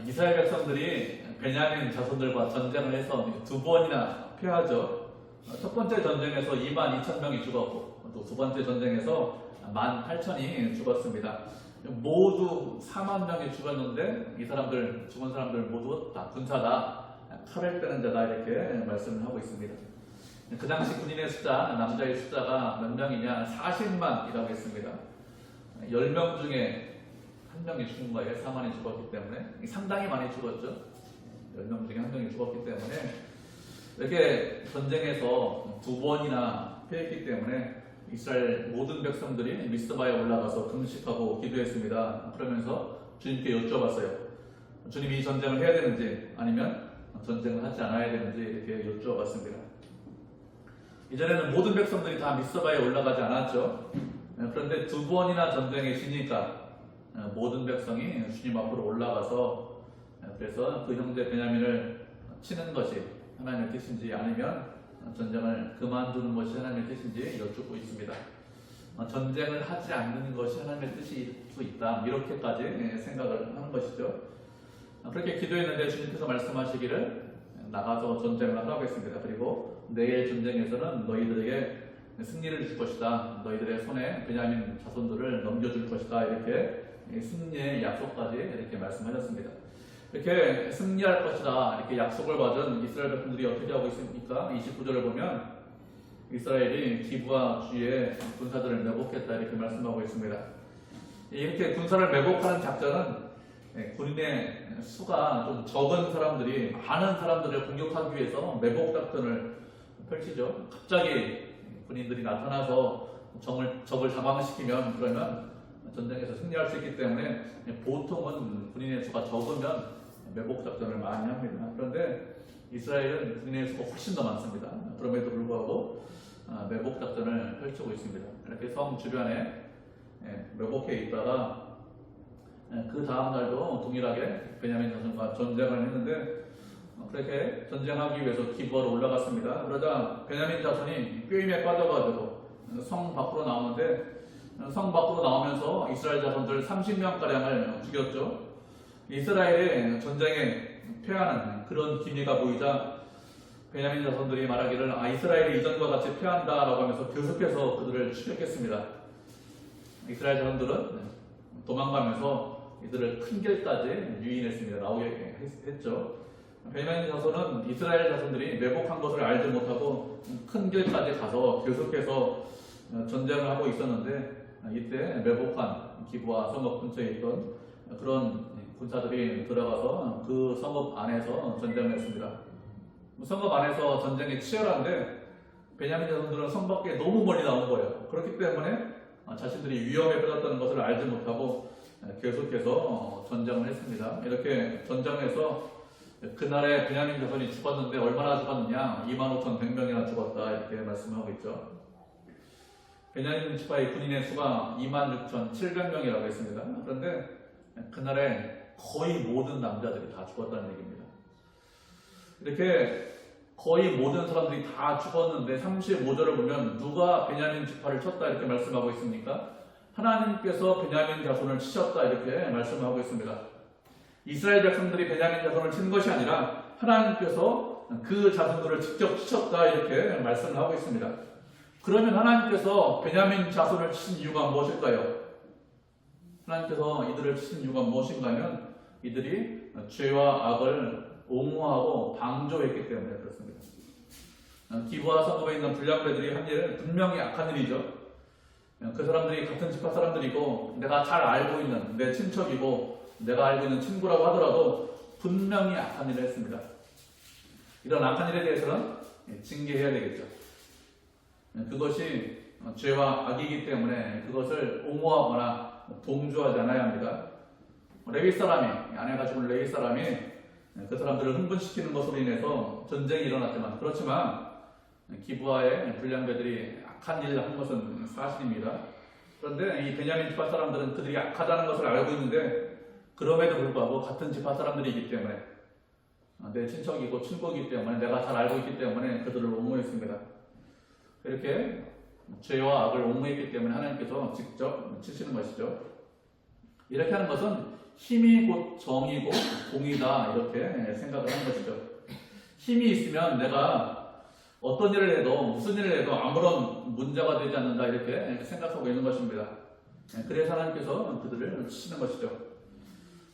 이스라엘 백성들이 베냐민 자손들과 전쟁을 해서 두 번이나 패하죠. 첫 번째 전쟁에서 22,000명이 죽었고 또 두 번째 전쟁에서 18,000이 죽었습니다. 모두 4만 명이 죽었는데 이 사람들 죽은 사람들 모두 다 군사다, 칼을 빼는 자다 이렇게 말씀을 하고 있습니다. 그 당시 군인의 숫자, 남자의 숫자가 몇 명이냐? 40만이라고 했습니다. 10명 중에 한 명이 죽은 거예요. 4만이 죽었기 때문에. 상당히 많이 죽었죠. 10명 중에 한 명이 죽었기 때문에 이렇게 전쟁에서 두 번이나 패했기 때문에 이스라엘 모든 백성들이 미스바에 올라가서 금식하고 기도했습니다. 그러면서 주님께 여쭤봤어요. 주님이 이 전쟁을 해야 되는지 아니면 전쟁을 하지 않아야 되는지 이렇게 여쭤봤습니다. 이전에는 모든 백성들이 다 미스바에 올라가지 않았죠. 그런데 두 번이나 전쟁에 지니까 모든 백성이 주님 앞으로 올라가서 그래서 그 형제 베냐민을 치는 것이 하나님의 뜻인지 아니면 전쟁을 그만두는 것이 하나님의 뜻인지 여쭙고 있습니다. 전쟁을 하지 않는 것이 하나님의 뜻일 수 있다, 이렇게까지 생각을 하는 것이죠. 그렇게 기도했는데 주님께서 말씀하시기를 나가서 전쟁을 하라고 했습니다. 그리고 내일 전쟁에서는 너희들에게 승리를 줄 것이다, 너희들의 손에 베냐민 자손들을 넘겨줄 것이다, 이렇게 승리의 약속까지 이렇게 말씀하셨습니다. 이렇게 승리할 것이다 이렇게 약속을 받은 이스라엘 백성들이 어떻게 하고 있습니까? 29절을 보면 이스라엘이 기브와 주에 군사들을 매복했다 이렇게 말씀하고 있습니다. 이렇게 군사를 매복하는 작전은 군인의 수가 좀 적은 사람들이 많은 사람들을 공격하기 위해서 매복 작전을 펼치죠. 갑자기 군인들이 나타나서 적을 사망시키면 그러면 전쟁에서 승리할 수 있기 때문에 보통은 군인의 수가 적으면 매복 작전을 많이 합니다. 그런데 이스라엘은 군인의 수가 훨씬 더 많습니다. 그럼에도 불구하고 매복 작전을 펼치고 있습니다. 이렇게 성 주변에 매복해 있다가 그 다음 날도 동일하게 베냐민 자손과 전쟁을 했는데 그렇게 전쟁하기 위해서 기브아로 올라갔습니다. 그러자 베냐민 자손이 꾀임에 빠져가지고 성 밖으로 나오는데 성 밖으로 나오면서 이스라엘 자손들 30명가량을 죽였죠. 이스라엘의 전쟁에 패하는 그런 기미가 보이자 베냐민 자손들이 말하기를 이스라엘이 이전과 같이 패한다라고 하면서 계속해서 그들을 추격했습니다. 이스라엘 자손들은 도망가면서 이들을 큰 길까지 유인했습니다. 나오게 했죠. 베냐민 자손은 이스라엘 자손들이 매복한 것을 알지 못하고 큰 길까지 가서 계속해서 전쟁을 하고 있었는데 이때 매복한 기브와 성읍 근처에 있던 그런 군사들이 들어가서 그 성읍 안에서 전쟁을 했습니다. 성읍 안에서 전쟁이 치열한데 베냐민 자손들은 성 밖에 너무 멀리 나온 거예요. 그렇기 때문에 자신들이 위험에 빠졌다는 것을 알지 못하고 계속해서 전쟁을 했습니다. 이렇게 전쟁에서 그날에 베냐민 자손이 죽었는데 얼마나 죽었느냐? 25,100명이나 죽었다 이렇게 말씀하고 있죠. 베냐민 지파의 군인의 수가 26,700명이라고 했습니다. 그런데 그날에 거의 모든 남자들이 다 죽었다는 얘기입니다. 이렇게 거의 모든 사람들이 다 죽었는데 35절을 보면 누가 베냐민 지파를 쳤다 이렇게 말씀하고 있습니까? 하나님께서 베냐민 자손을 치셨다 이렇게 말씀하고 있습니다. 이스라엘 백성들이 베냐민 자손을 친 것이 아니라 하나님께서 그 자손들을 직접 치셨다 이렇게 말씀을 하고 있습니다. 그러면 하나님께서 베냐민 자손을 치신 이유가 무엇일까요? 하나님께서 이들을 치신 이유가 무엇인가 하면 이들이 죄와 악을 옹호하고 방조했기 때문에 그렇습니다. 기브와 성읍에 있는 불량배들이 한 일 분명히 악한 일이죠. 그 사람들이 같은 지파 사람들이고 내가 잘 알고 있는 내 친척이고 내가 알고 있는 친구라고 하더라도 분명히 악한 일을 했습니다. 이런 악한 일에 대해서는 징계해야 되겠죠. 그것이 죄와 악이기 때문에 그것을 옹호하거나 동조하지 않아야 합니다. 레위 사람이, 아내가 죽은 레위 사람이 그 사람들을 흥분시키는 것으로 인해서 전쟁이 일어났지만 그렇지만 기브아의 불량배들이 악한 일을 한 것은 사실입니다. 그런데 이 베냐민 지파 사람들은 그들이 악하다는 것을 알고 있는데 그럼에도 불구하고 같은 지파 사람들이기 때문에 내 친척이고 친구이기 때문에 내가 잘 알고 있기 때문에 그들을 옹호했습니다. 이렇게 죄와 악을 옹호했기 때문에 하나님께서 직접 치시는 것이죠. 이렇게 하는 것은 힘이 곧 정이고 공이다 이렇게 생각을 하는 것이죠. 힘이 있으면 내가 어떤 일을 해도 무슨 일을 해도 아무런 문제가 되지 않는다 이렇게 생각하고 있는 것입니다. 그래서 하나님께서 그들을 치는 것이죠.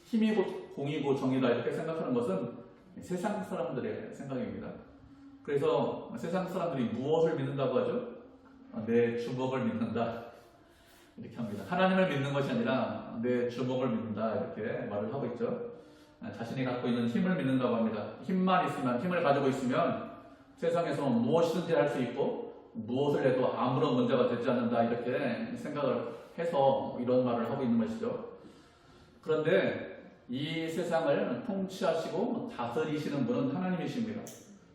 힘이 곧 공이고 정이다 이렇게 생각하는 것은 세상 사람들의 생각입니다. 그래서 세상 사람들이 무엇을 믿는다고 하죠? 내 주먹을 믿는다 이렇게 합니다. 하나님을 믿는 것이 아니라 내 주먹을 믿는다 이렇게 말을 하고 있죠. 자신이 갖고 있는 힘을 믿는다고 합니다. 힘만 있으면, 힘을 가지고 있으면 세상에서 무엇이든지 할 수 있고 무엇을 해도 아무런 문제가 되지 않는다 이렇게 생각을 해서 이런 말을 하고 있는 것이죠. 그런데 이 세상을 통치하시고 다스리시는 분은 하나님이십니다.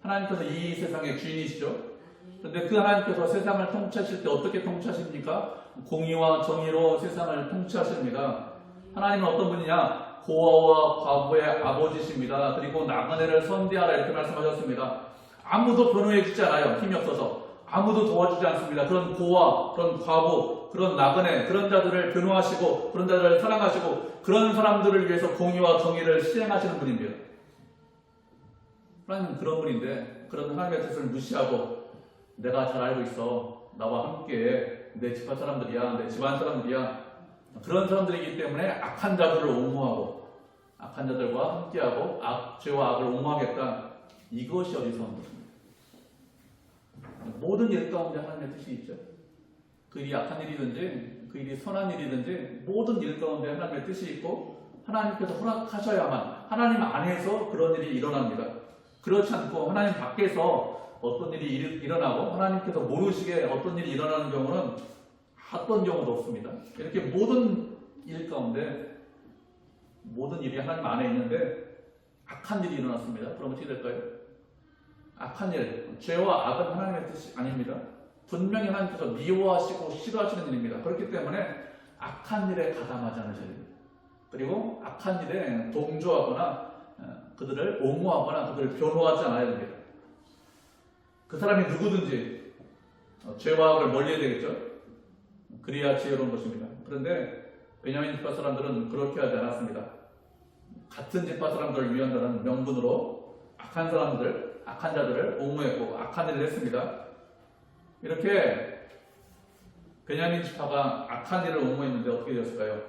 하나님께서 이 세상의 주인이시죠. 그런데 그 하나님께서 세상을 통치하실 때 어떻게 통치하십니까? 공의와 정의로 세상을 통치하십니다. 하나님은 어떤 분이냐? 고아와 과부의 아버지십니다. 그리고 나그네를 선대하라 이렇게 말씀하셨습니다. 아무도 변호해 주지 않아요. 힘이 없어서. 아무도 도와주지 않습니다. 그런 고아, 그런 과부, 그런 나그네, 그런 자들을 변호하시고 그런 자들을 사랑하시고 그런 사람들을 위해서 공의와 정의를 시행하시는 분입니다. 하나님은 그런 분인데 그런 하나님의 뜻을 무시하고 내가 잘 알고 있어. 나와 함께 내 집안 사람들이야. 내 집안 사람들이야. 그런 사람들이기 때문에 악한 자들을 옹호하고 악한 자들과 함께하고 죄와 악을 옹호하겠다. 이것이 어리석은 것입니다. 모든 일 가운데 하나님의 뜻이 있죠. 그 일이 악한 일이든지 그 일이 선한 일이든지 모든 일 가운데 하나님의 뜻이 있고 하나님께서 허락하셔야만 하나님 안에서 그런 일이 일어납니다. 그렇지 않고 하나님 밖에서 어떤 일이 일어나고 하나님께서 모르시게 어떤 일이 일어나는 경우는 어떤 경우도 없습니다. 이렇게 모든 일 가운데 모든 일이 하나님 안에 있는데 악한 일이 일어났습니다. 그럼 어떻게 될까요? 악한 일, 죄와 악은 하나님의 뜻이 아닙니다. 분명히 하나님께서 미워하시고 싫어하시는 일입니다. 그렇기 때문에 악한 일에 가담하지 않으셔야 됩니다. 그리고 악한 일에 동조하거나 그들을 옹호하거나 그들을 변호하지 않아야 됩니다. 그 사람이 누구든지 죄와 악을 멀리해야 되겠죠. 그래야 지혜로운 것입니다. 그런데 베냐민 집파 사람들은 그렇게 하지 않았습니다. 같은 집파 사람들을 위한다는 명분으로 악한 사람들, 악한 자들을 옹호했고 악한 일을 했습니다. 이렇게 베냐민 집파가 악한 일을 옹호했는데 어떻게 되었을까요?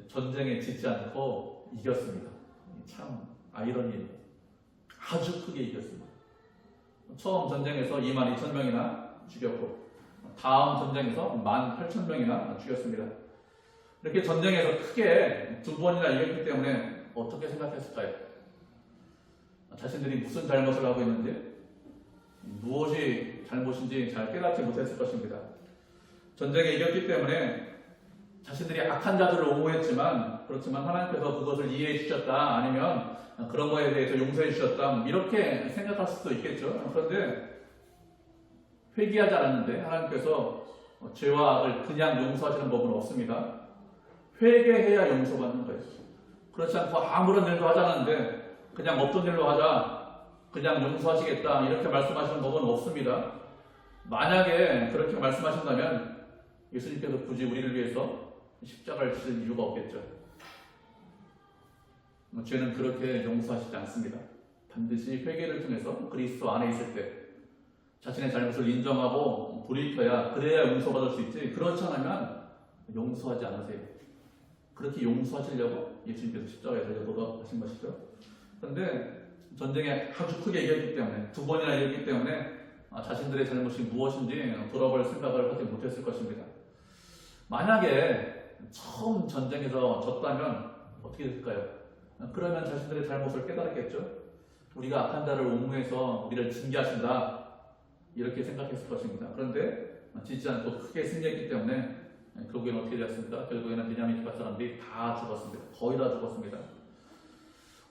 전쟁에 지지 않고 이겼습니다. 참 아이러니, 아주 크게 이겼습니다. 처음 전쟁에서 22,000명이나 죽였고 다음 전쟁에서 18,000명이나 죽였습니다. 이렇게 전쟁에서 크게 두 번이나 이겼기 때문에 어떻게 생각했을까요? 자신들이 무슨 잘못을 하고 있는지 무엇이 잘못인지 잘 깨닫지 못했을 것입니다. 전쟁에 이겼기 때문에 자신들이 악한 자들을 옹호했지만 그렇지만 하나님께서 그것을 이해해 주셨다 아니면 그런 거에 대해서 용서해 주셨다 이렇게 생각할 수도 있겠죠. 그런데 회개하지 않았는데 하나님께서 죄와 악을 그냥 용서하시는 법은 없습니다. 회개해야 용서받는 거예요. 그렇지 않고 아무런 일도 하지 않았는데 그냥 없던 일로 하자 그냥 용서하시겠다 이렇게 말씀하시는 법은 없습니다. 만약에 그렇게 말씀하신다면 예수님께서 굳이 우리를 위해서 십자가를 지실 이유가 없겠죠. 죄는 그렇게 용서하시지 않습니다. 반드시 회개를 통해서 그리스도 안에 있을 때 자신의 잘못을 인정하고 돌이켜야 그래야 용서받을 수 있지 그렇지 않으면 용서하지 않으세요. 그렇게 용서하시려고 예수님께서 십자가에 달려 돌아가신 것이죠. 그런데 전쟁에 아주 크게 이겼기 때문에 두 번이나 이겼기 때문에 자신들의 잘못이 무엇인지 돌아볼 생각을 하지 못했을 것입니다. 만약에 처음 전쟁에서 졌다면 어떻게 될까요? 그러면 자신들의 잘못을 깨달았겠죠. 우리가 악한 자를 옹호해서 우리를 징계하신다 이렇게 생각했을 것입니다. 그런데 지지 않고 크게 승리했기 때문에 결국에는 어떻게 되었습니까? 결국에는 베냐민 집파 사람들이 다 죽었습니다. 거의 다 죽었습니다.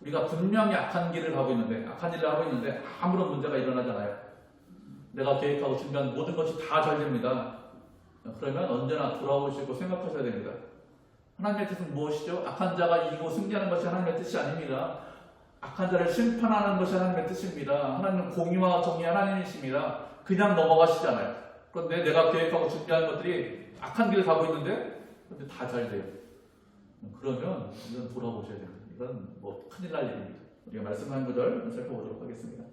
우리가 분명히 악한 길을 하고 있는데 악한 일을 하고 있는데 아무런 문제가 일어나잖아요. 내가 계획하고 준비한 모든 것이 다 잘 됩니다. 그러면 언제나 돌아오시고 생각하셔야 됩니다. 하나님의 뜻은 무엇이죠? 악한 자가 이기고 승리하는 것이 하나님의 뜻이 아닙니다. 악한 자를 심판하는 것이 하나님의 뜻입니다. 하나님은 공의와 정의 하나님이십니다. 그냥 넘어가시잖아요. 그런데 내가 계획하고 준비한 것들이 악한 길을 가고 있는데 다 잘 돼요. 그러면 이건 돌아보셔야 됩니다. 이건 뭐 큰일 날 일입니다. 우리가 말씀한 구절 살펴보도록 하겠습니다.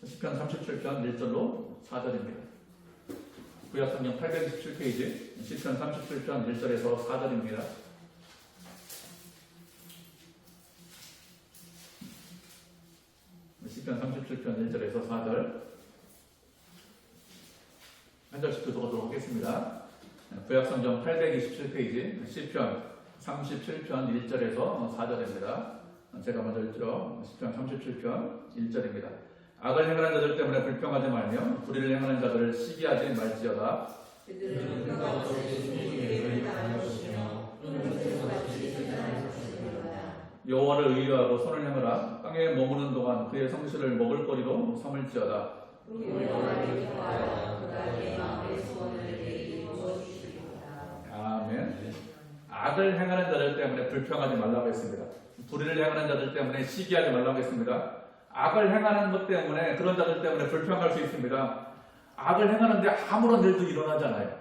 시편 37편 1절로 4절입니다. 구약성경 827페이지 시편 37편 1절에서 4절입니다. 시편 37편 1절에서 4절 한 절씩 교독하도록 하겠습니다. 구약성경 827페이지 시편 37편 1절에서 4절입니다. 제가 먼저 읽죠. 시편 37편 1절입니다. 악을 행하는 자들 때문에 불평하지 말며 불의를 행하는 자들을 시기하지 말지어다. 그들은 그가 없을 주님의 계획을 당할 것이며 그는 그들같이 세상을 것이니라. 여호와를 의뢰하고 선을 행하라. 땅에 머무는 동안 그의 성실을 먹을거리로 삼을지어다. 여호와를 기뻐하여 그가 내 마음의 소원을 내게 이루어 주시리로다. 아멘. 악을 행하는 자들 때문에 불평하지 말라고 했습니다. 불의를 행하는 자들 때문에 시기하지 말라고 했습니다. 악을 행하는 것 때문에 그런 자들 때문에 불평할 수 있습니다. 악을 행하는데 아무런 일도 일어나지 않아요.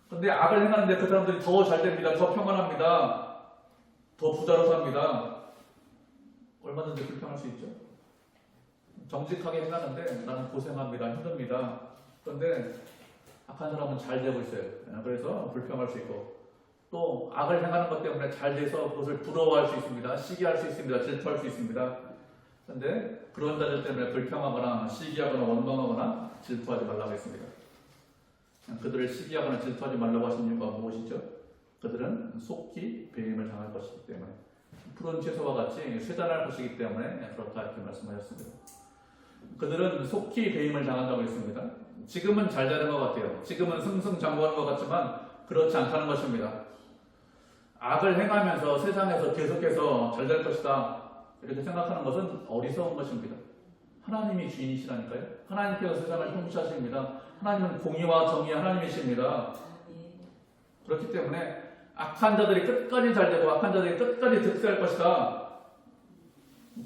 그런데 악을 행하는데 그 사람들이 더 잘 됩니다. 더 평안합니다. 더 부자로 삽니다. 얼마든지 불평할 수 있죠. 정직하게 행하는데 나는 고생합니다. 힘듭니다. 그런데 악한 사람은 잘 되고 있어요. 그래서 불평할 수 있고 또 악을 행하는 것 때문에 잘 돼서 그것을 부러워할 수 있습니다. 시기할 수 있습니다. 질투할 수 있습니다. 그런데 그런 자들 때문에 불평하거나 시기하거나 원망하거나 질투하지 말라고 했습니다. 그들을 시기하거나 질투하지 말라고 하신 이유가 무엇이죠? 그들은 속히 배임을 당할 것이기 때문에 푸른 채소와 같이 쇠잔할 것이기 때문에 그렇다 이렇게 말씀하셨습니다. 그들은 속히 배임을 당한다고 했습니다. 지금은 잘 되는 것 같아요. 지금은 승승장구하는 것 같지만 그렇지 않다는 것입니다. 악을 행하면서 세상에서 계속해서 잘 될 것이다 이렇게 생각하는 것은 어리석은 것입니다. 하나님이 주인이시라니까요. 하나님께서 세상을 통치하십니다. 하나님은 공의와 정의의 하나님이십니다. 그렇기 때문에 악한 자들이 끝까지 잘 되고 악한 자들이 끝까지 득세할 것이다.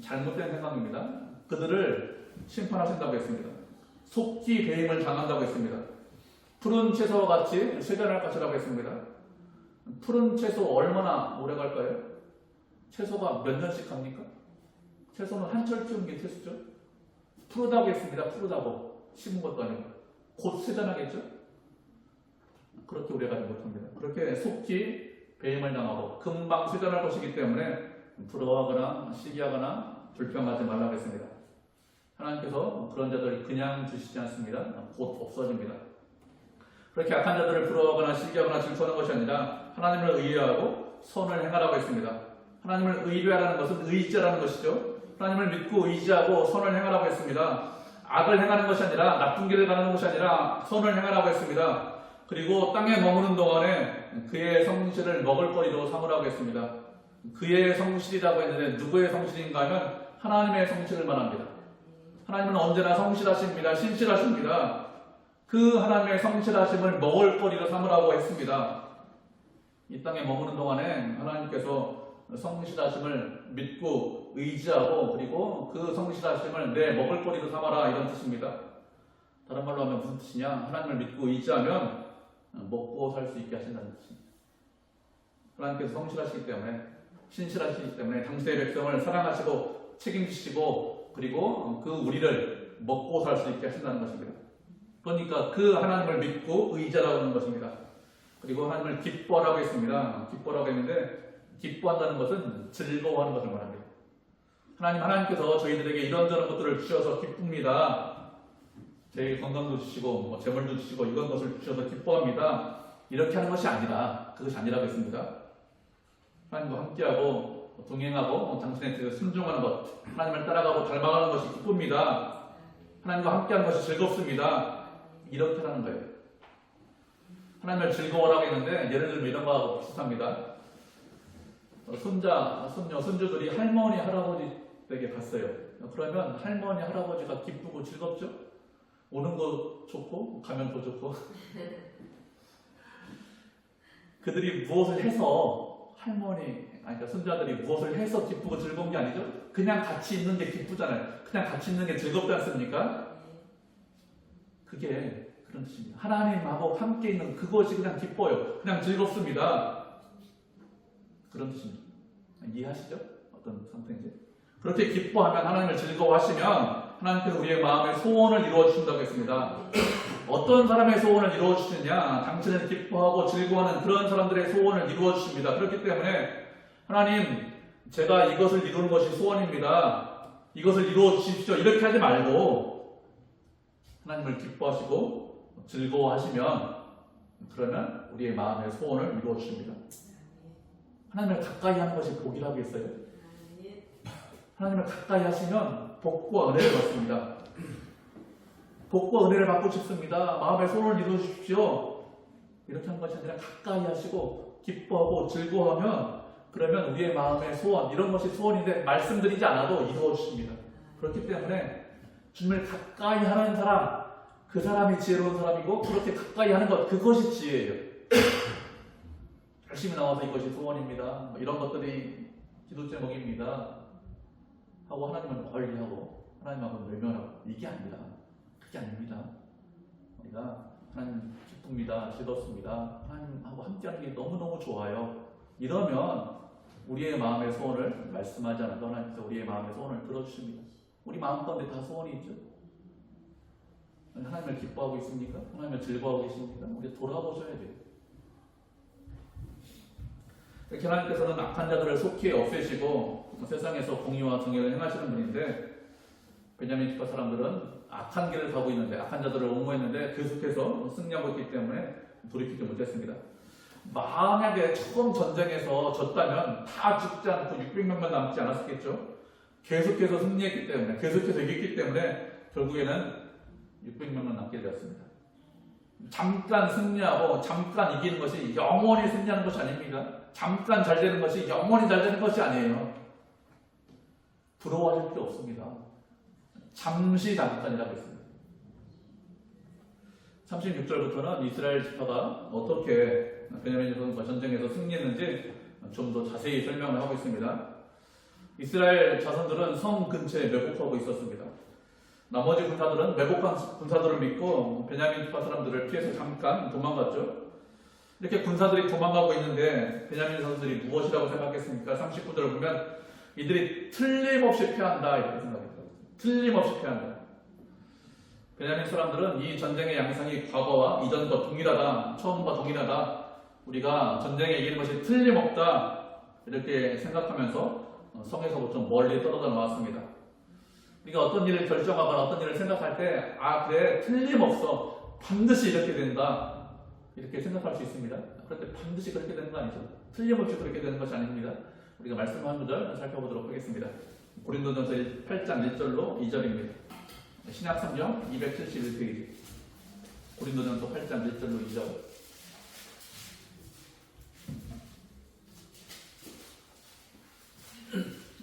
잘못된 생각입니다. 그들을 심판하신다고 했습니다. 속히 배임을 당한다고 했습니다. 푸른 채소와 같이 쇠잔할 것이라고 했습니다. 푸른 채소 얼마나 오래 갈까요? 채소가 몇 년씩 갑니까? 채소는 한철 키우는 게 채소죠. 푸르다고 했습니다. 푸르다고 심은 것도 아니고 곧 쇠잔하겠죠. 그렇게 오래 가지 못합니다. 그렇게 속히 배임을 당하고 금방 쇠잔할 것이기 때문에 부러워하거나 시기하거나 불평하지 말라고 했습니다. 하나님께서 그런 자들을 그냥 주시지 않습니다. 곧 없어집니다. 그렇게 악한 자들을 부러워하거나 시기하거나 질투하는 것이 아니라 하나님을 의뢰하고 선을 행하라고 했습니다. 하나님을 의뢰하라는 것은 의지하라는 것이죠. 하나님을 믿고 의지하고 선을 행하라고 했습니다. 악을 행하는 것이 아니라 나쁜 길을 가는 것이 아니라 선을 행하라고 했습니다. 그리고 땅에 머무는 동안에 그의 성실을 먹을거리로 삼으라고 했습니다. 그의 성실이라고 했는데 누구의 성실인가 하면 하나님의 성실을 말합니다. 하나님은 언제나 성실하십니다. 신실하십니다. 그 하나님의 성실하심을 먹을거리로 삼으라고 했습니다. 이 땅에 머무는 동안에 하나님께서 성실하심을 믿고 의지하고 그리고 그 성실하심을 내 먹을거리로 삼아라 이런 뜻입니다. 다른 말로 하면 무슨 뜻이냐? 하나님을 믿고 의지하면 먹고 살 수 있게 하신다는 뜻입니다. 하나님께서 성실하시기 때문에 신실하시기 때문에 당신의 백성을 사랑하시고 책임지시고 그리고 그 우리를 먹고 살 수 있게 하신다는 것입니다. 그러니까 그 하나님을 믿고 의지하라고 하는 것입니다. 그리고 하나님을 기뻐하라고 했습니다. 기뻐하라고 했는데 기뻐한다는 것은 즐거워하는 것을 말합니다. 하나님께서 저희들에게 이런저런 것들을 주셔서 기쁩니다. 제 건강도 주시고 재물도 주시고 이런 것을 주셔서 기뻐합니다. 이렇게 하는 것이 아니라 그것이 아니라고 했습니다. 하나님과 함께하고 동행하고 당신의 뜻에 순종하는 것, 하나님을 따라가고 닮아가는 것이 기쁩니다. 하나님과 함께하는 것이 즐겁습니다. 이렇게 하는 거예요. 하나님을 즐거워라고 했는데 예를 들면 이런 거하고 비슷합니다. 손자, 손녀, 손주들이 할머니, 할아버지 댁에 갔어요. 그러면 할머니, 할아버지가 기쁘고 즐겁죠? 오는 거 좋고 가면 더 좋고 그들이 무엇을 해서 그러니까 손자들이 무엇을 해서 기쁘고 즐거운 게 아니죠? 그냥 같이 있는 게 기쁘잖아요. 그냥 같이 있는 게 즐겁지 않습니까? 그게 그런 뜻입니다. 하나님하고 함께 있는 그것이 그냥 기뻐요. 그냥 즐겁습니다. 그런 뜻입니다. 이해하시죠? 어떤 상태인지. 그렇게 기뻐하면 하나님을 즐거워하시면 하나님께서 우리의 마음의 소원을 이루어 주신다고 했습니다. 어떤 사람의 소원을 이루어 주시느냐? 당신을 기뻐하고 즐거워하는 그런 사람들의 소원을 이루어 주십니다. 그렇기 때문에 하나님, 제가 이것을 이루는 것이 소원입니다. 이것을 이루어 주십시오. 이렇게 하지 말고 하나님을 기뻐하시고 즐거워하시면 그러면 우리의 마음의 소원을 이루어 주십니다. 하나님을 가까이 하는 것이 복이라고 했어요. 하나님을 가까이 하시면 복과 은혜를 받습니다. 복과 은혜를 받고 싶습니다. 마음의 소원을 이루어 주십시오. 이렇게 하는 것이 아니라 가까이 하시고 기뻐하고 즐거워하면 그러면 우리의 마음의 소원, 이런 것이 소원인데 말씀드리지 않아도 이루어 주십니다. 그렇기 때문에 주님을 가까이 하는 사람, 그 사람이 지혜로운 사람이고 그렇게 가까이 하는 것, 그것이 지혜예요. 열심히 나와서 이것이 소원입니다. 이런 것들이 기도 제목입니다. 하고 하나님을 멀리하고 하나님하고 외면하고 이게 아니라 그게 아닙니다. 우리가 하나님 기쁩니다. 즐겁습니다. 하나님하고 함께하는 게 너무너무 좋아요. 이러면 우리의 마음의 소원을 말씀하지 않아도 하나님께서 우리의 마음의 소원을 들어주십니다. 우리 마음 가운데 다 소원이 있죠. 하나님을 기뻐하고 있습니까? 하나님을 즐거워하고 계십니까? 우리 돌아보셔야 돼요. 이렇게 하나님께서는 악한 자들을 속히 없애시고 세상에서 공의와 정의를 행하시는 분인데 베냐민 지파 사람들은 악한 길을 가고 있는데 악한 자들을 옹호했는데 계속해서 승리하고 있기 때문에 돌이키지 못했습니다. 만약에 처음 전쟁에서 졌다면 다 죽지 않고 600명만 남지 않았겠죠. 계속해서 승리했기 때문에 계속해서 이겼기 때문에 결국에는 600명만 남게 되었습니다. 잠깐 승리하고 잠깐 이기는 것이 영원히 승리하는 것이 아닙니다. 잠깐 잘 되는 것이 영원히 잘 되는 것이 아니에요. 부러워할 필요 없습니다. 잠시 잠깐이라고 했습니다. 36절부터는 이스라엘 지파가 어떻게 베냐민 전선과 전쟁에서 승리했는지 좀 더 자세히 설명을 하고 있습니다. 이스라엘 자손들은 성 근처에 매복하고 있었습니다. 나머지 군사들은 매복한 군사들을 믿고 베냐민 지파 사람들을 피해서 잠깐 도망갔죠. 이렇게 군사들이 도망가고 있는데 베냐민 자손들이 무엇이라고 생각했습니까? 39절을 보면 이들이 틀림없이 패한다 이렇게 생각했어요. 틀림없이 패한다. 베냐민 사람들은 이 전쟁의 양상이 과거와 이전과 동일하다, 처음과 동일하다, 우리가 전쟁에 이기는 것이 틀림없다 이렇게 생각하면서 성에서부터 멀리 떨어져 나왔습니다. 우리가 어떤 일을 결정하거나 어떤 일을 생각할 때 그래 틀림없어 반드시 이렇게 된다 이렇게 생각할 수 있습니다. 그런데 반드시 그렇게 되는 거 아니죠. 틀림없이 그렇게 되는 것이 아닙니다. 우리가 말씀 한 구절 살펴보도록 하겠습니다. 고린도전서 8장 1절로 2절입니다. 신약 성경 271페이지 고린도전서 8장 1절로 2절.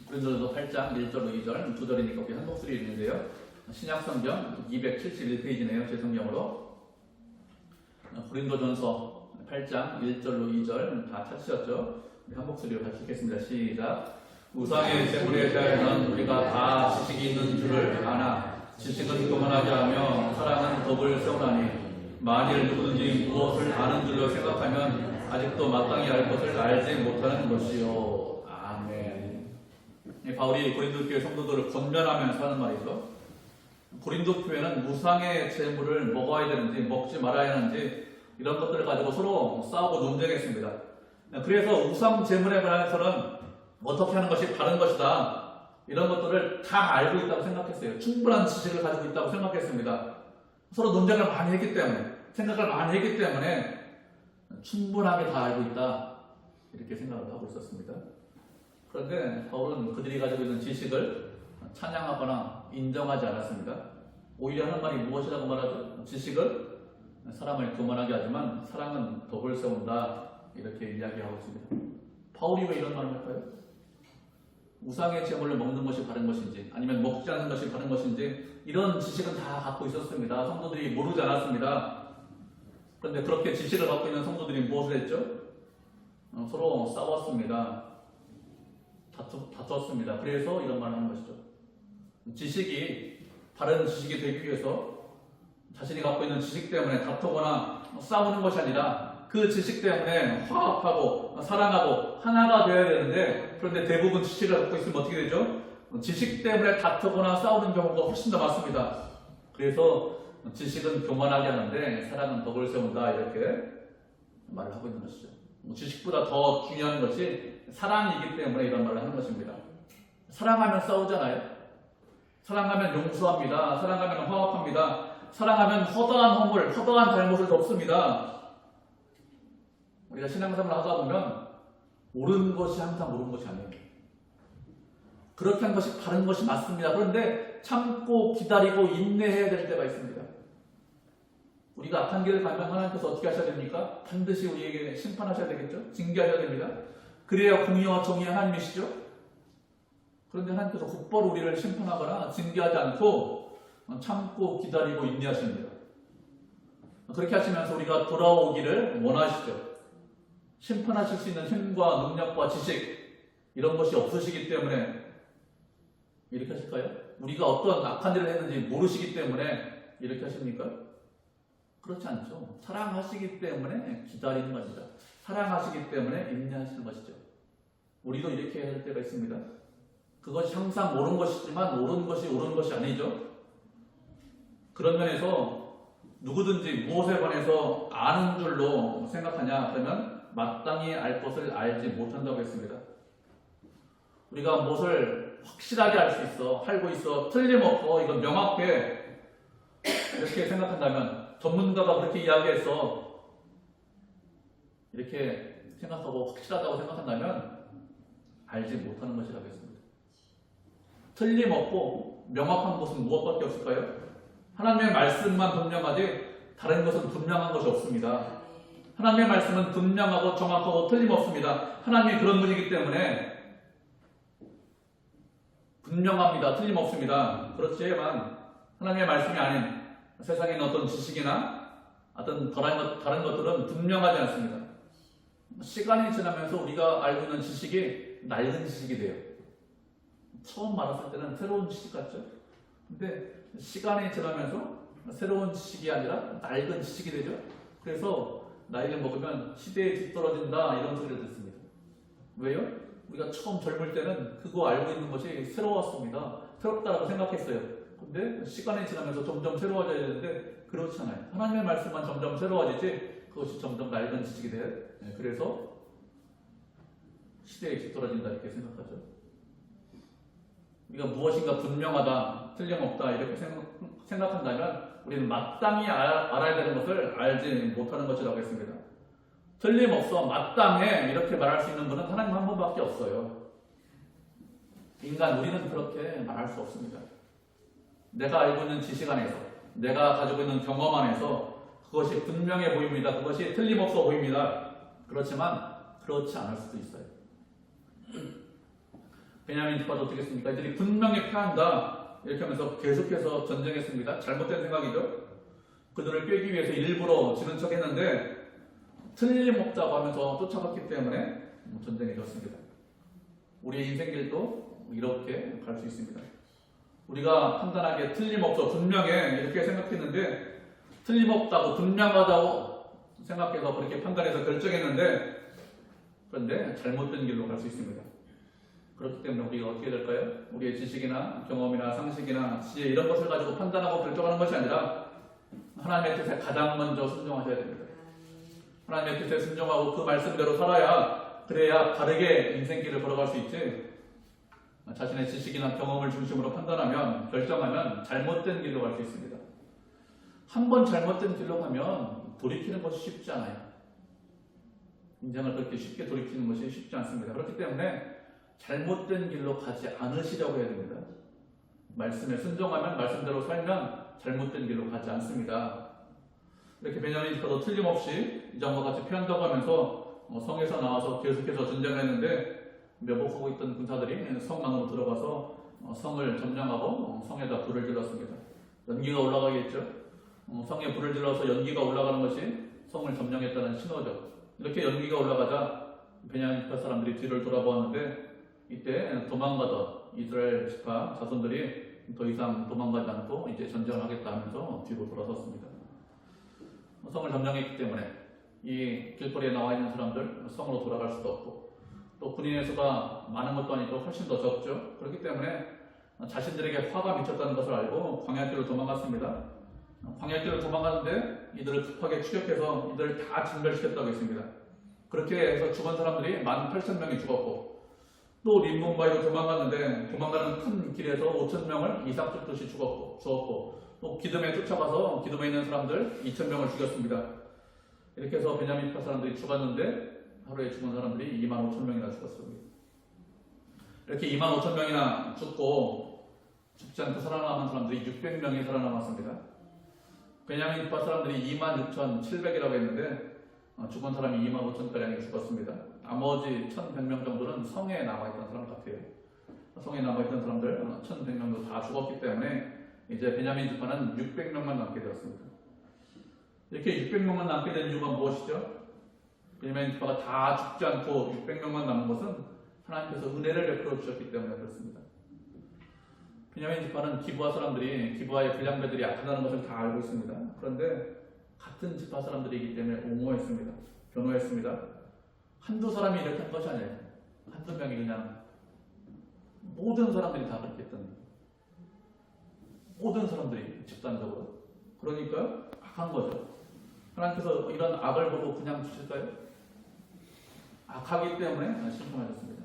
고린도전서 8장 1절로 2절 두 절이니까 우리 한 목소리 있는데요. 신약 성경 271페이지네요. 제 성경으로. 고린도전서 8장 1절로 2절 다 찾으셨죠? 우리 한 목소리로 같이 읽겠습니다. 시작. 우상의 제물에 대하여는 우리가 다 지식이 있는 줄을 아나 지식은 교만하게 하며 사랑은 덕을 세우나니 만일 누구든지 무엇을 아는 줄로 생각하면 아직도 마땅히 알 것을 알지 못하는 것이요. 아멘. 바울이 고린도 교회 성도들을 권면하면서 하는 말이죠. 고린도 교회는 우상의 제물을 먹어야 되는지 먹지 말아야 하는지 이런 것들을 가지고 서로 싸우고 논쟁했습니다. 그래서 우상 제물에 관해서는 어떻게 하는 것이 바른 것이다 이런 것들을 다 알고 있다고 생각했어요. 충분한 지식을 가지고 있다고 생각했습니다. 서로 논쟁을 많이 했기 때문에 생각을 많이 했기 때문에 충분하게 다 알고 있다 이렇게 생각을 하고 있었습니다. 그런데 바울은 그들이 가지고 있는 지식을 찬양하거나 인정하지 않았습니다. 오히려 하는 말이 무엇이라고 말하죠? 지식은 사람을 교만하게 하지만 사랑은 덕을 세운다 이렇게 이야기하고 있습니다. 바울이 왜 이런 말을 할까요? 우상의 제물을 먹는 것이 바른 것인지 아니면 먹지 않는 것이 바른 것인지 이런 지식은 다 갖고 있었습니다. 성도들이 모르지 않았습니다. 그런데 그렇게 지식을 갖고 있는 성도들이 무엇을 했죠? 서로 싸웠습니다. 다투었습니다. 그래서 이런 말을 하는 것이죠. 지식이 바른 지식이 되기 위해서 자신이 갖고 있는 지식 때문에 다투거나 싸우는 것이 아니라 그 지식 때문에 화합하고 사랑하고 하나가 되어야 되는데, 그런데 대부분 지식을 갖고 있으면 어떻게 되죠? 지식 때문에 다투거나 싸우는 경우가 훨씬 더 많습니다. 그래서 지식은 교만하게 하는데 사랑은 덕을 세운다, 이렇게 말을 하고 있는 것이죠. 지식보다 더 중요한 것이 사랑이기 때문에 이런 말을 하는 것입니다. 사랑하면 싸우잖아요. 사랑하면 용서합니다. 사랑하면 화합합니다. 사랑하면 허다한 허물, 허다한 잘못을 덮습니다. 우리가 신앙생활을 하다 보면 옳은 것이 항상 옳은 것이 아니에요. 그렇게 한 것이 바른 것이 맞습니다. 그런데 참고 기다리고 인내해야 될 때가 있습니다. 우리가 악한 길을 가면 하나님께서 어떻게 하셔야 됩니까? 반드시 우리에게 심판하셔야 되겠죠? 징계하셔야 됩니다. 그래야 공의와 정의의 하나님이시죠? 그런데 하나님께서 곧바로 우리를 심판하거나 징계하지 않고 참고 기다리고 인내하십니다. 그렇게 하시면서 우리가 돌아오기를 원하시죠. 심판하실 수 있는 힘과 능력과 지식, 이런 것이 없으시기 때문에 이렇게 하실까요? 우리가 어떤 악한 일을 했는지 모르시기 때문에 이렇게 하십니까? 그렇지 않죠. 사랑하시기 때문에 기다리는 것이죠. 사랑하시기 때문에 인내하시는 것이죠. 우리도 이렇게 해야 할 때가 있습니다. 그것이 항상 옳은 것이지만 옳은 것이 아니죠. 그런 면에서 누구든지 무엇에 관해서 아는 줄로 생각하냐, 그러면 마땅히 알 것을 알지 못한다고 했습니다. 우리가 무엇을 확실하게 알 수 있어, 알고 있어, 틀림없고 이건 명확해, 이렇게 생각한다면, 전문가가 그렇게 이야기해서 이렇게 생각하고 확실하다고 생각한다면 알지 못하는 것이라고 했습니다. 틀림없고 명확한 것은 무엇밖에 없을까요? 하나님의 말씀만 분명하지 다른 것은 분명한 것이 없습니다. 하나님의 말씀은 분명하고 정확하고 틀림없습니다. 하나님이 그런 분이기 때문에 분명합니다. 틀림없습니다. 그렇지만 하나님의 말씀이 아닌 세상에 있는 어떤 지식이나 어떤 다른 것들은 분명하지 않습니다. 시간이 지나면서 우리가 알고 있는 지식이 낡은 지식이 돼요. 처음 알았을 때는 새로운 지식 같죠? 근데 시간이 지나면서 새로운 지식이 아니라 낡은 지식이 되죠? 그래서 나이를 먹으면 시대에 뒤떨어진다, 이런 소리를 듣습니다. 왜요? 우리가 처음 젊을 때는 그거 알고 있는 것이 새로웠습니다. 새롭다라고 생각했어요. 근데 시간이 지나면서 점점 새로워져야 되는데 그렇지 않아요. 하나님의 말씀만 점점 새로워지지 그것이 점점 낡은 지식이 돼요. 그래서 시대에 뒤떨어진다, 이렇게 생각하죠. 우리가 무엇인가 분명하다, 틀림없다, 이렇게 생각한다면 우리는 마땅히 알아야 되는 것을 알지 못하는 것이라고 했습니다. 틀림없어, 마땅해, 이렇게 말할 수 있는 분은 하나님 한 분밖에 없어요. 우리는 그렇게 말할 수 없습니다. 내가 알고 있는 지식 안에서, 내가 가지고 있는 경험 안에서 그것이 분명해 보입니다. 그것이 틀림없어 보입니다. 그렇지만 그렇지 않을 수도 있어요. 베냐민 집화도 어떻게 했습니까? 이들이 분명히 패한다, 이렇게 하면서 계속해서 전쟁했습니다. 잘못된 생각이죠. 그들을 꿰기 위해서 일부러 지는 척 했는데 틀림없다고 하면서 쫓아갔기 때문에 전쟁에 졌습니다. 우리의 인생길도 이렇게 갈 수 있습니다. 우리가 판단하기에 틀림없어, 분명해, 이렇게 생각했는데 틀림없다고, 분명하다고 생각해서 그렇게 판단해서 결정했는데, 그런데 잘못된 길로 갈 수 있습니다. 그렇기 때문에 우리가 어떻게 될까요? 우리의 지식이나 경험이나 상식이나 지혜, 이런 것을 가지고 판단하고 결정하는 것이 아니라 하나님의 뜻에 가장 먼저 순종하셔야 됩니다. 하나님의 뜻에 순종하고 그 말씀대로 살아야, 그래야 바르게 인생길을 걸어갈 수 있지, 자신의 지식이나 경험을 중심으로 판단하면, 결정하면 잘못된 길로 갈 수 있습니다. 한 번 잘못된 길로 가면 돌이키는 것이 쉽지 않아요. 인생을 그렇게 쉽게 돌이키는 것이 쉽지 않습니다. 그렇기 때문에 잘못된 길로 가지 않으시려고 해야 됩니다. 말씀에 순종하면, 말씀대로 살면 잘못된 길로 가지 않습니다. 이렇게 베냐민 집화도 틀림없이 이전과 같이 패한다고 하면서 성에서 나와서 계속해서 전쟁을 했는데, 매복하고 있던 군사들이 성 안으로 들어가서 성을 점령하고 성에다 불을 질렀습니다. 연기가 올라가겠죠. 성에 불을 질러서 연기가 올라가는 것이 성을 점령했다는 신호죠. 이렇게 연기가 올라가자 베냐민 지파 사람들이 뒤를 돌아보았는데, 이때 도망가던 이스라엘 지파 자손들이 더 이상 도망가지 않고 이제 전쟁을 하겠다 하면서 뒤로 돌아섰습니다. 성을 점령했기 때문에 이 길거리에 나와 있는 사람들 성으로 돌아갈 수도 없고 또 군인의 수가 많은 것도 아니고 훨씬 더 적죠. 그렇기 때문에 자신들에게 화가 미쳤다는 것을 알고 광야길로 도망갔습니다. 광야길로 도망갔는데 이들을 급하게 추격해서 이들을 다 진멸시켰다고 했습니다. 그렇게 해서 죽은 사람들이 18,000명이 죽었고 또 림몬바이로 도망갔는데 도망가는 큰 길에서 5,000명을 이삭 쫓듯이 죽었고 또 기듬에 쫓아가서 기듬에 있는 사람들 2,000명을 죽였습니다. 이렇게 해서 베냐민파 사람들이 죽었는데 하루에 죽은 사람들이 25,000명이나 죽었습니다. 이렇게 25,000명이나 죽고 죽지 않고 살아남은 사람들이 600명이 살아남았습니다. 베냐민파 사람들이 26,700이라고 했는데 죽은 사람이 25,000가량이 죽었습니다. 나머지 1,100명 정도는 성에 남아있던 사람 같아요. 성에 남아있던 사람들 1,100명도 다 죽었기 때문에 이제 베냐민 지파는 600명만 남게 되었습니다. 이렇게 600명만 남게 된 이유가 무엇이죠? 베냐민 지파가 다 죽지 않고 600명만 남은 것은 하나님께서 은혜를 베풀어 주셨기 때문에 그렇습니다. 베냐민 지파는 기브아 사람들이 기브아의 불량배들이 약하다는 것을 다 알고 있습니다. 그런데 같은 지파 사람들이기 때문에 옹호했습니다. 변호했습니다. 한두 사람이 이렇게 한 것이 아니에요. 한두 명이 그냥 모든 사람들이 다 그렇게 했던 거예요. 모든 사람들이 집단적으로. 그러니까 악한 거죠. 하나님께서 이런 악을 보고 그냥 주실까요? 악하기 때문에 심판하셨습니다.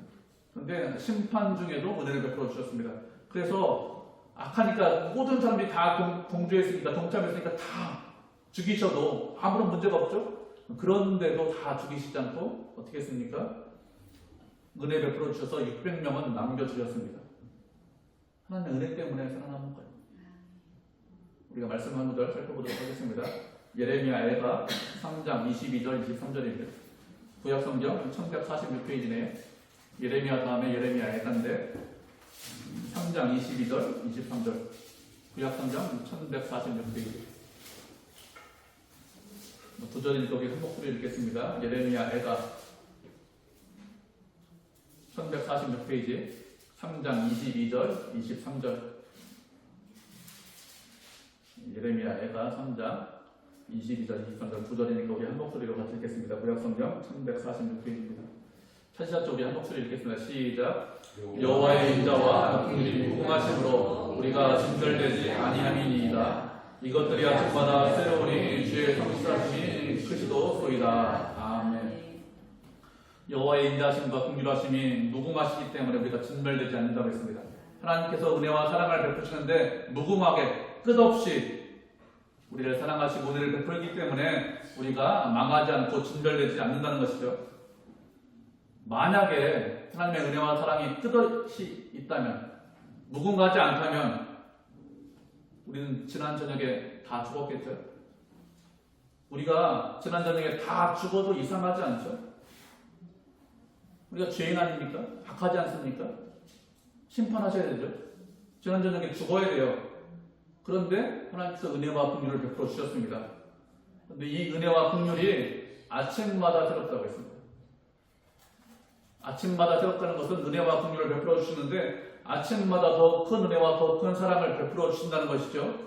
그런데 심판 중에도 은혜를 베풀어 주셨습니다. 그래서 악하니까 모든 사람들이 다 동조했으니까 동참했으니까 다 죽이셔도 아무런 문제가 없죠. 그런데도 다 죽이시지 않고 어떻게 했습니까? 은혜 베풀어 주셔서 600명은 남겨주셨습니다. 하나님의 은혜 때문에 살아남은 거예요. 우리가 말씀 한 구절 살펴보도록 하겠습니다. 예레미야 애가 3장 22절 23절입니다. 구약성경 1146페이지네요. 예레미야 다음에 예레미야 애가인데 3장 22절 23절 구약성경 1146페이지 두 절이니까 우리 한 목소리 읽겠습니다. 예레미야 애가 1146페이지 3장 22절 23절 예레미야 애가 3장 22절 23절 두 절이니까 우리 한 목소리로 같이 읽겠습니다. 구약성경 1146페이지입니다. 찾으셨죠? 우리 한 목소리 읽겠습니다. 시작. 여호와의 인자와 긍휼이 무궁하심으로 우리가 진멸되지 아니함이니이다. 이것들이 아침마다 새로우니 주의 성실하심이 크시도소이다. 아멘. 여호와의 인자하심과 긍휼하심이 무궁하시기 때문에 우리가 진멸되지 않는다고 했습니다. 하나님께서 은혜와 사랑을 베푸시는데 무궁하게 끝없이 우리를 사랑하시고 은혜를 베풀기 때문에 우리가 망하지 않고 진멸되지 않는다는 것이죠. 만약에 하나님의 은혜와 사랑이 끝없이 있다면, 무궁하지 않다면 우리는 지난 저녁에 다 죽었겠죠. 우리가 지난 저녁에 다 죽어도 이상하지 않죠. 우리가 죄인 아닙니까? 악하지 않습니까? 심판하셔야 되죠. 지난 저녁에 죽어야 돼요. 그런데 하나님께서 은혜와 긍휼을 베풀어 주셨습니다. 그런데 이 은혜와 긍휼이 아침마다 새롭다고 했습니다. 아침마다 새롭다는 것은 은혜와 긍휼을 베풀어 주시는데 아침마다 더 큰 은혜와 더 큰 사랑을 베풀어 주신다는 것이죠.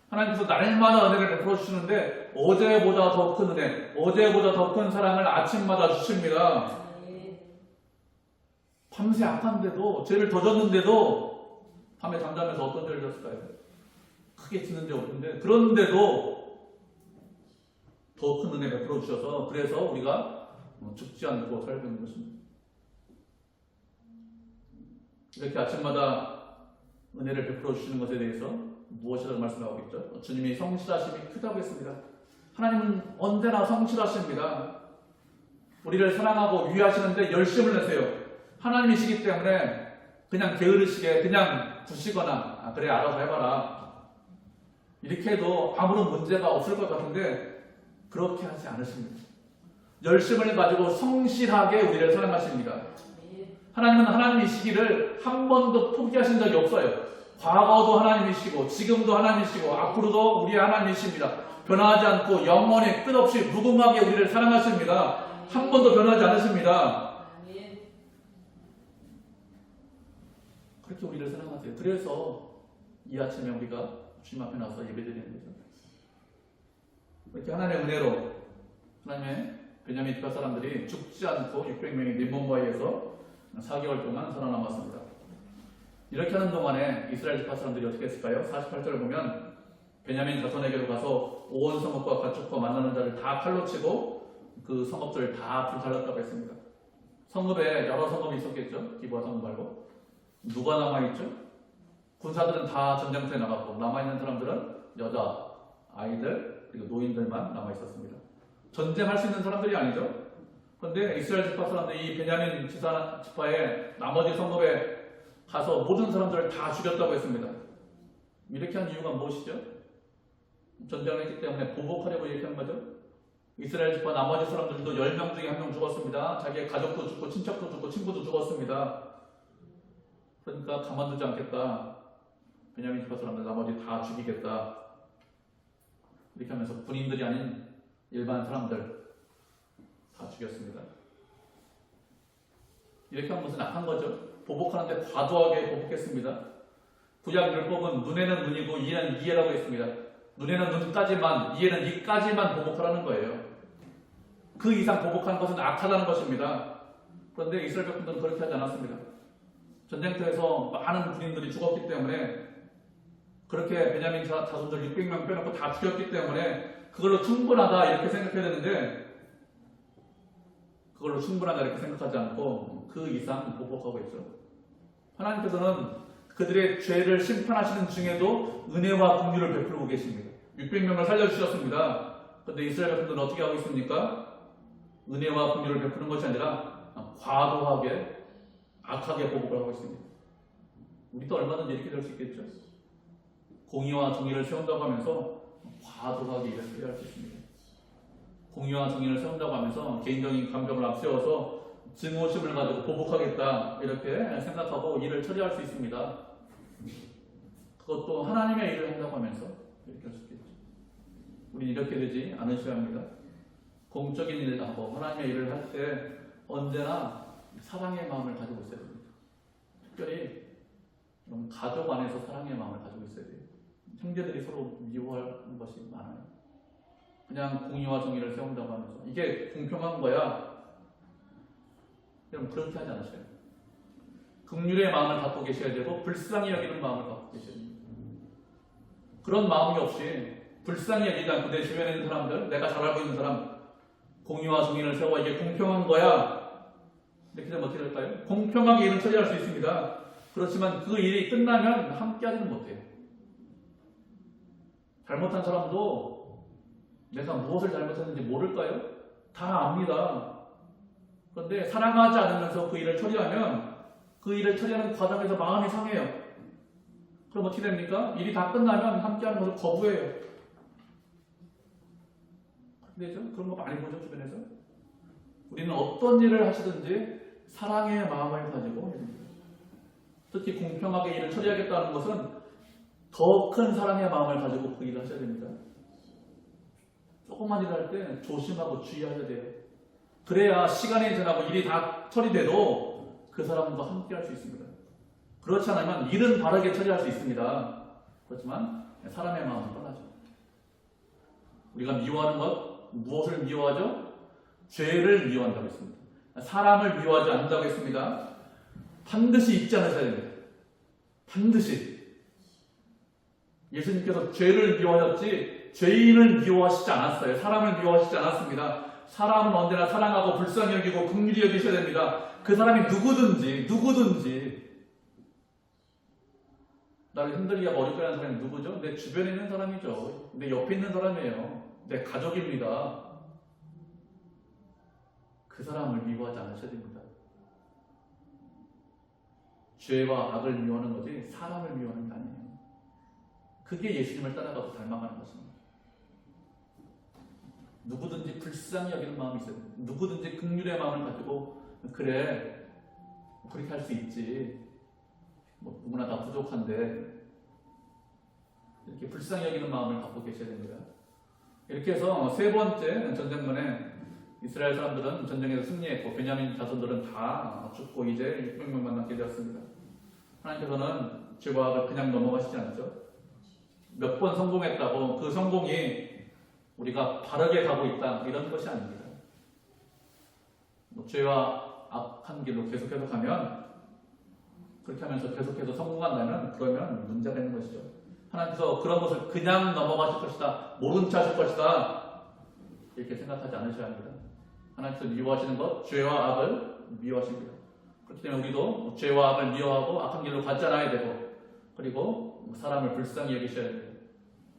하나님께서 날마다 은혜를 베풀어 주시는데 어제보다 더 큰 은혜, 어제보다 더 큰 사랑을 아침마다 주십니다. 밤새 악한데도, 죄를 더 졌는데도 밤에 잠자면서 어떤 죄를 졌을까요? 크게 짓는 죄 없는데, 그런데도 더 큰 은혜 베풀어 주셔서 그래서 우리가 죽지 않고 살고 있는 것입니다. 이렇게 아침마다 은혜를 베풀어 주시는 것에 대해서 무엇이라고 말씀하고 있죠? 주님이 성실하심이 크다고 했습니다. 하나님은 언제나 성실하십니다. 우리를 사랑하고 위하시는데 열심을 내세요. 하나님이시기 때문에 그냥 게으르시게 그냥 두시거나 그래 알아서 해봐라 이렇게 해도 아무런 문제가 없을 것 같은데 그렇게 하지 않으십니다. 열심을 가지고 성실하게 우리를 사랑하십니다. 하나님은 하나님이시기를 한 번도 포기하신 적이 없어요. 과거도 하나님이시고 지금도 하나님이시고 앞으로도 우리 하나님이십니다. 변하지 않고 영원히 끝없이 무궁하게 우리를 사랑하십니다. 한 번도 변하지 않으십니다. 그렇게 우리를 사랑하세요. 그래서 이 아침에 우리가 주님 앞에 나서 예배드리는 거죠. 이렇게 하나님의 은혜로 하나님의 베냐민 지파 사람들이 죽지 않고 600명이 림몬바위에서 4개월 동안 살아남았습니다. 이렇게 하는 동안에 이스라엘 지파 사람들이 어떻게 했을까요? 48절을 보면 베냐민 자손에게로 가서 온 성읍과 가축과 만나는 자를 다 칼로 치고 그 성읍들을 다 불살랐다고 했습니다. 성읍에 여러 성읍이 있었겠죠. 기브아 성읍 말고. 누가 남아있죠? 군사들은 다 전쟁터에 나갔고 남아있는 사람들은 여자, 아이들 그리고 노인들만 남아있었습니다. 전쟁할 수 있는 사람들이 아니죠. 그런데 이스라엘 지파 사람들이 이 베냐민 지파의 나머지 성읍에 가서 모든 사람들을 다 죽였다고 했습니다. 이렇게 한 이유가 무엇이죠? 전쟁을 했기 때문에 보복하려고 이렇게 한 거죠. 이스라엘 지파 나머지 사람들도 10명 중에 1명 죽었습니다. 자기의 가족도 죽고 친척도 죽고 친구도 죽었습니다. 그러니까 가만두지 않겠다. 베냐민 지파 사람들 나머지 다 죽이겠다. 이렇게 하면서 군인들이 아닌 일반 사람들 다 죽였습니다. 이렇게 하면 무슨 악한 거죠? 보복하는데 과도하게 보복했습니다. 구약 율법은 눈에는 눈이고 이에는 이해라고 했습니다. 눈에는 눈까지만, 이에는 이까지만 보복하라는 거예요. 그 이상 보복하는 것은 악하다는 것입니다. 그런데 이스라엘 백성들은 그렇게 하지 않았습니다. 전쟁터에서 많은 군인들이 죽었기 때문에 그렇게 베냐민 자손들 600명 빼놓고 다 죽였기 때문에 그걸로 충분하다 이렇게 생각해야 되는데 그걸로 충분하다 이렇게 생각하지 않고 그 이상 보복하고 있죠. 하나님께서는 그들의 죄를 심판하시는 중에도 은혜와 긍휼을 베풀고 계십니다. 600명을 살려주셨습니다. 그런데 이스라엘 백성들은 어떻게 하고 있습니까? 은혜와 긍휼을 베푸는 것이 아니라 과도하게 악하게 보복을 하고 있습니다. 우리도 얼마든지 이렇게 될 수 있겠죠. 공의와 정의를 세운다고 하면서 과도하게 일을 처리할 수 있습니다. 공의와 정의를 세운다고 하면서 개인적인 감정을 앞세워서 증오심을 가지고 보복하겠다 이렇게 생각하고 일을 처리할 수 있습니다. 그것도 하나님의 일을 한다고 하면서 이렇게 할 수 있겠죠. 우리는 이렇게 되지 않으셔야 합니다. 공적인 일을 하고 하나님의 일을 할 때 언제나 사랑의 마음을 가지고 있어야 됩니다. 특별히 가족 안에서 사랑의 마음을 가지고 있어야 돼요. 형제들이 서로 미워하는 것이 많아요. 그냥 공의와 정의를 세운다고 하면서 이게 공평한 거야. 여러분 그렇게 하지 않으셔요. 긍휼의 마음을 갖고 계셔야 되고 불쌍히 여기는 마음을 갖고 계셔야 됩니다. 그런 마음이 없이 불쌍히 여기지 않고 내 주변에 있는 사람들, 내가 잘 알고 있는 사람 공의와 정의를 세워 이게 공평한 거야. 이렇게 되면 어떻게 될까요? 공평하게 일을 처리할 수 있습니다. 그렇지만 그 일이 끝나면 함께 하지는 못해요. 잘못한 사람도 내가 무엇을 잘못했는지 모를까요? 다 압니다. 그런데 사랑하지 않으면서 그 일을 처리하면 그 일을 처리하는 과정에서 마음이 상해요. 그럼 어떻게 됩니까? 일이 다 끝나면 함께하는 것을 거부해요. 그렇게 되죠? 그런 거 많이 보죠, 주변에서. 우리는 어떤 일을 하시든지 사랑의 마음을 가지고 해야 됩니다. 특히 공평하게 일을 처리하겠다는 것은 더 큰 사랑의 마음을 가지고 그 일을 하셔야 됩니다. 조금만 일을 할 때 조심하고 주의하셔야 돼요. 그래야 시간이 지나고 일이 다 처리돼도 그 사람과 함께 할 수 있습니다. 그렇지 않으면 일은 바르게 처리할 수 있습니다. 그렇지만 사람의 마음은 떠나죠. 우리가 미워하는 것, 무엇을 미워하죠? 죄를 미워한다고 했습니다. 사람을 미워하지 않는다고 했습니다. 반드시 잊지 않으셔야 됩니다. 반드시. 예수님께서 죄를 미워하셨지 죄인을 미워하시지 않았어요. 사람을 미워하시지 않았습니다. 사람은 언제나 사랑하고 불쌍히 여기고 긍휼히 여기셔야 됩니다. 그 사람이 누구든지 나를 힘들게 하고 어렵게 하는 사람이 누구죠? 내 주변에 있는 사람이죠. 내 옆에 있는 사람이에요. 내 가족입니다. 그 사람을 미워하지 않으셔야 됩니다. 죄와 악을 미워하는 거지 사람을 미워하는 게 아니에요. 그게 예수님을 따라가고 닮아가는 것입니다. 누구든지 불쌍히 여기는 마음이 있어요. 누구든지 긍휼의 마음을 가지고 그래 그렇게 할 수 있지. 뭐 누구나 다 부족한데 이렇게 불쌍히 여기는 마음을 갖고 계셔야 됩니다. 이렇게 해서 세 번째 전쟁문에 이스라엘 사람들은 전쟁에서 승리했고 베냐민 자손들은 다 죽고 이제 600명만 남게 되었습니다. 하나님께서는 죄와 악을 그냥 넘어가시지 않죠. 몇 번 성공했다고 그 성공이 우리가 바르게 가고 있다 이런 것이 아닙니다. 죄와 악한 길로 계속해서 가면 그렇게 하면서 계속해서 성공한다면 그러면 문제가 있는 것이죠. 하나님께서 그런 것을 그냥 넘어가실 것이다, 모른 체 하실 것이다 이렇게 생각하지 않으셔야 합니다. 하나님께서 미워하시는 것, 죄와 악을 미워하십니다. 그렇기 때문에 우리도 죄와 악을 미워하고 악한 길로 가지 않아야 되고, 그리고 사람을 불쌍히 여기셔야 돼요.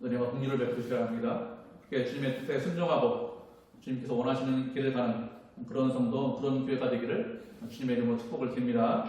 은혜와 긍휼을 베푸셔야 합니다. 그렇게 주님의 뜻에 순종하고 주님께서 원하시는 길을 가는 그런 성도, 그런 교회가 되기를 주님의 이름으로 축복을 드립니다.